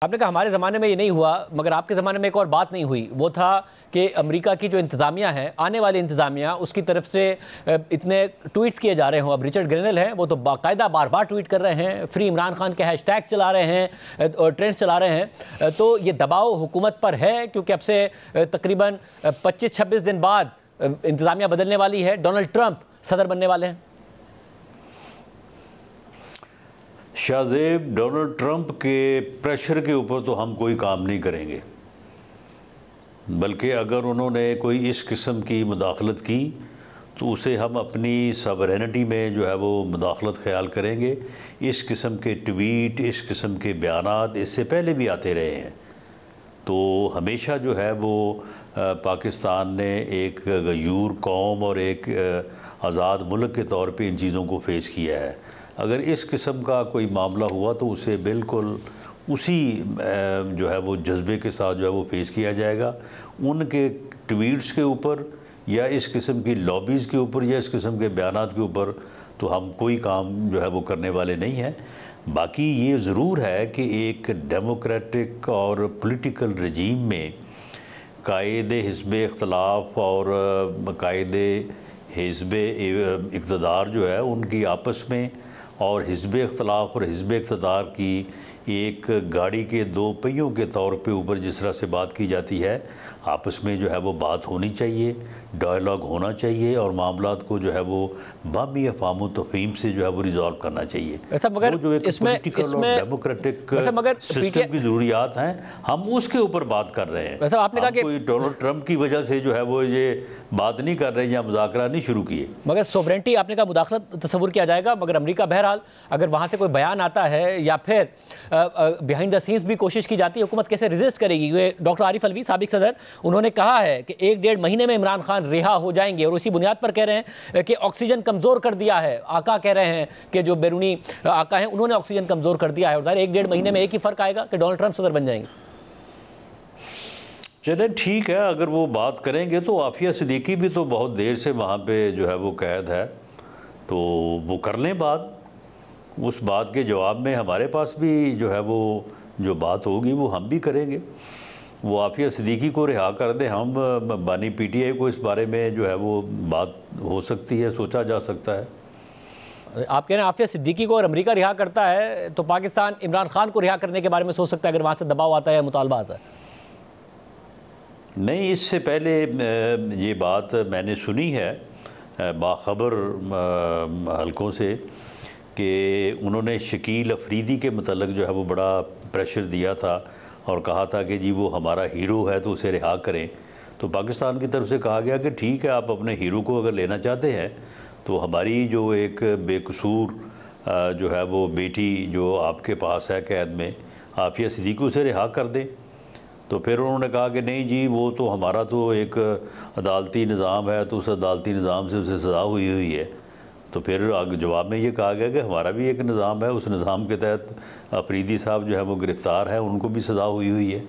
आपने कहा हमारे ज़माने में ये नहीं हुआ, मगर आपके ज़माने में एक और बात नहीं हुई, वो था कि अमेरिका की जो इंतज़ामिया है, आने वाली इंतज़ामिया, उसकी तरफ से इतने ट्वीट्स किए जा रहे हों। अब रिचर्ड ग्रेनल हैं, वो तो बाकायदा बार बार ट्वीट कर रहे हैं, फ्री इमरान खान के हैशटैग चला रहे हैं और ट्रेंड्स चला रहे हैं। तो ये दबाव हुकूमत पर है, क्योंकि अब से तकरीबन 25-26 दिन बाद इंतज़ामिया बदलने वाली है, डोनाल्ड ट्रंप सदर बनने वाले हैं। शाहजेब, डोनाल्ड ट्रंप के प्रेशर के ऊपर तो हम कोई काम नहीं करेंगे, बल्कि अगर उन्होंने कोई इस किस्म की मुदाखलत की तो उसे हम अपनी सवरेनिटी में जो है वो मुदाखलत ख्याल करेंगे। इस किस्म के ट्वीट, इस किस्म के बयानात इससे पहले भी आते रहे हैं। तो हमेशा जो है वो पाकिस्तान ने एक गयूर कौम और एक आज़ाद मुल्क के तौर पे इन चीज़ों को फेस किया है। अगर इस किस्म का कोई मामला हुआ तो उसे बिल्कुल उसी जो है वो जज्बे के साथ जो है वो फेस किया जाएगा। उनके ट्वीट्स के ऊपर या इस किस्म की लॉबीज़ के ऊपर या इस किस्म के बयानात के ऊपर तो हम कोई काम जो है वो करने वाले नहीं हैं। बाकी ये ज़रूर है कि एक डेमोक्रेटिक और पॉलिटिकल रजीम में कायदे हिज़्ब इख्तलाफ और कायदे हिज़्ब इक़्तिदार जो है उनकी आपस में और हिज़्ब इख्तलाफ और हिज़्ब इक़्तिदार की एक गाड़ी के दो पहियों के तौर पे ऊपर जिस तरह से बात की जाती है, आपस में जो है वो बात होनी चाहिए, डायलॉग होना चाहिए और मामलात को जो है वो बामी अफ़ाम तफ़हीम से जो है वो रिजॉल्व करना चाहिए। ऐसा मगर जो एक पॉलिटिकल और डेमोक्रेटिक सिस्टम की ज़रूरियात हैं, हम उसके ऊपर बात कर रहे हैं। वैसे आपने कहा कि कोई डोनाल्ड ट्रंप की वजह से जो है वो ये बात नहीं कर रहे या मुज़ाकरा नहीं शुरू किए। मगर सोवरेंटी आपने कहा मुदाखलत तस्वुर किया जाएगा, मगर अमेरिका बहरहाल अगर वहाँ से कोई बयान आता है या फिर बिहाइंड द सीन्स भी कोशिश की जाती है, हुकूमत कैसे रेजिस्ट करेगी? ये डॉक्टर आरिफ अलवी साबिक सदर, उन्होंने कहा है कि 1-1.5 महीने में इमरान खान रिहा हो जाएंगे और उसी बुनियाद पर कह रहे हैं कि ऑक्सीजन कमज़ोर कर दिया है। आका कह रहे हैं कि जो बैरूनी आका हैं उन्होंने ऑक्सीजन कमज़ोर कर दिया है और ज़ाहिर 1-1.5 महीने में एक ही फ़र्क आएगा कि डोनाल्ड ट्रंप सदर बन जाएंगे। चलें ठीक है, अगर वो बात करेंगे तो आफिया सिद्दीकी भी तो बहुत देर से वहाँ पे जो है वो कैद है, तो वो कर लें बात। उस बात के जवाब में हमारे पास भी जो है वो जो बात होगी वो हम भी करेंगे। वो आफिया सिद्दीकी को रिहा कर दें, हम बानी पीटीआई को इस बारे में जो है वो बात हो सकती है, सोचा जा सकता है। आप कह रहे हैं आफिया सिद्दीकी को और अमेरिका रिहा करता है तो पाकिस्तान इमरान खान को रिहा करने के बारे में सोच सकता है अगर वहाँ से दबाव आता है या मुतालबा आता है? नहीं, इससे पहले ये बात मैंने सुनी है बाखबर हलकों से कि उन्होंने शकील अफरीदी के मतलब जो है वो बड़ा प्रेशर दिया था और कहा था कि जी वो हमारा हीरो है तो उसे रिहा करें। तो पाकिस्तान की तरफ से कहा गया कि ठीक है, आप अपने हीरो को अगर लेना चाहते हैं तो हमारी जो एक बेकसूर जो है वो बेटी जो आपके पास है कैद में, आफिया सिद्दीकी, उसे रिहा कर दें। तो फिर उन्होंने कहा कि नहीं जी, वो तो हमारा तो एक अदालती निज़ाम है, तो उस अदालती निज़ाम से उसे सज़ा हुई है। तो फिर जवाब में ये कहा गया कि हमारा भी एक निज़ाम है, उस निज़ाम के तहत अफरीदी साहब जो है वो गिरफ़्तार है, उनको भी सज़ा हुई है।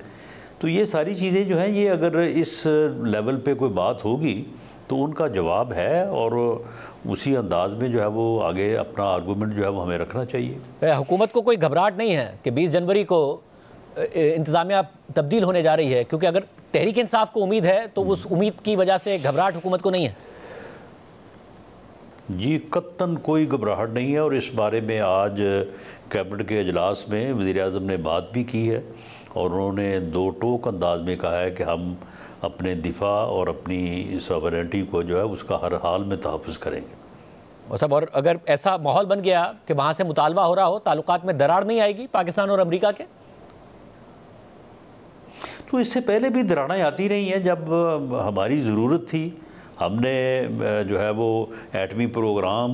तो ये सारी चीज़ें जो हैं, ये अगर इस लेवल पे कोई बात होगी तो उनका जवाब है और उसी अंदाज में जो है वो आगे अपना आर्गूमेंट जो है वो हमें रखना चाहिए। हुकूमत को कोई घबराहट नहीं है कि 20 जनवरी को इंतज़ामिया तब्दील होने जा रही है? क्योंकि अगर तहरीक इंसाफ को उम्मीद है तो उस उम्मीद की वजह से घबराहट हुकूमत को नहीं है। जी, कत्तन कोई घबराहट नहीं है और इस बारे में आज कैबिनेट के अजलास में वज़ीर-ए-आज़म ने बात भी की है और उन्होंने दो टोक अंदाज में कहा है कि हम अपने दिफा और अपनी सॉवरेनिटी को जो है उसका हर हाल में तहफ़्फ़ुज़ करेंगे। और सब, और अगर ऐसा माहौल बन गया कि वहाँ से मुतालबा हो रहा हो, ताल्लुकात में दरार नहीं आएगी पाकिस्तान और अमेरिका के? तो इससे पहले भी दरारें आती रही हैं। जब हमारी ज़रूरत थी, हमने जो है वो एटमी प्रोग्राम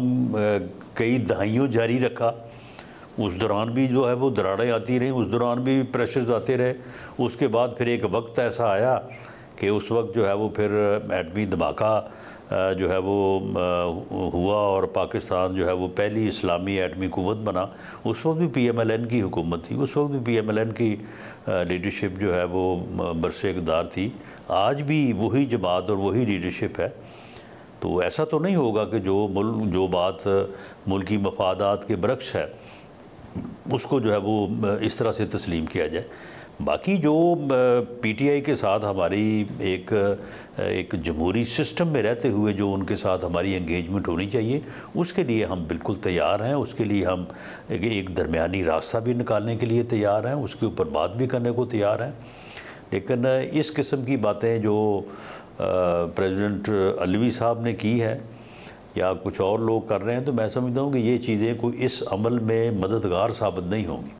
कई दहाइयों जारी रखा, उस दौरान भी जो है वो दरारें आती रहीं, उस दौरान भी प्रेशर्स आते रहे। उसके बाद फिर एक वक्त ऐसा आया कि उस वक्त जो है वो फिर एटमी धमाका जो है वो हुआ और पाकिस्तान जो है वो पहली इस्लामी एटमी कुव्वत बना। उस वक्त भी PMLN की हुकूमत थी, उस वक्त भी PMLN की लीडरशिप जो है वो बरसे इक़्तिदार थी। आज भी वही जमात और वही लीडरशिप है। तो ऐसा तो नहीं होगा कि जो बात मुल्की मफादात के बरक्स है उसको जो है वो इस तरह से तस्लीम किया जाए। बाकी जो पीटीआई के साथ हमारी एक जमहूरी सिस्टम में रहते हुए जो उनके साथ हमारी एंगेजमेंट होनी चाहिए, उसके लिए हम बिल्कुल तैयार हैं। उसके लिए हम एक दरमियानी रास्ता भी निकालने के लिए तैयार हैं, उसके ऊपर बात भी करने को तैयार हैं। लेकिन इस किस्म की बातें जो प्रेसिडेंट अलवी साहब ने की है या कुछ और लोग कर रहे हैं, तो मैं समझता हूँ कि ये चीज़ें कोई इस अमल में मददगार साबित नहीं होंगी।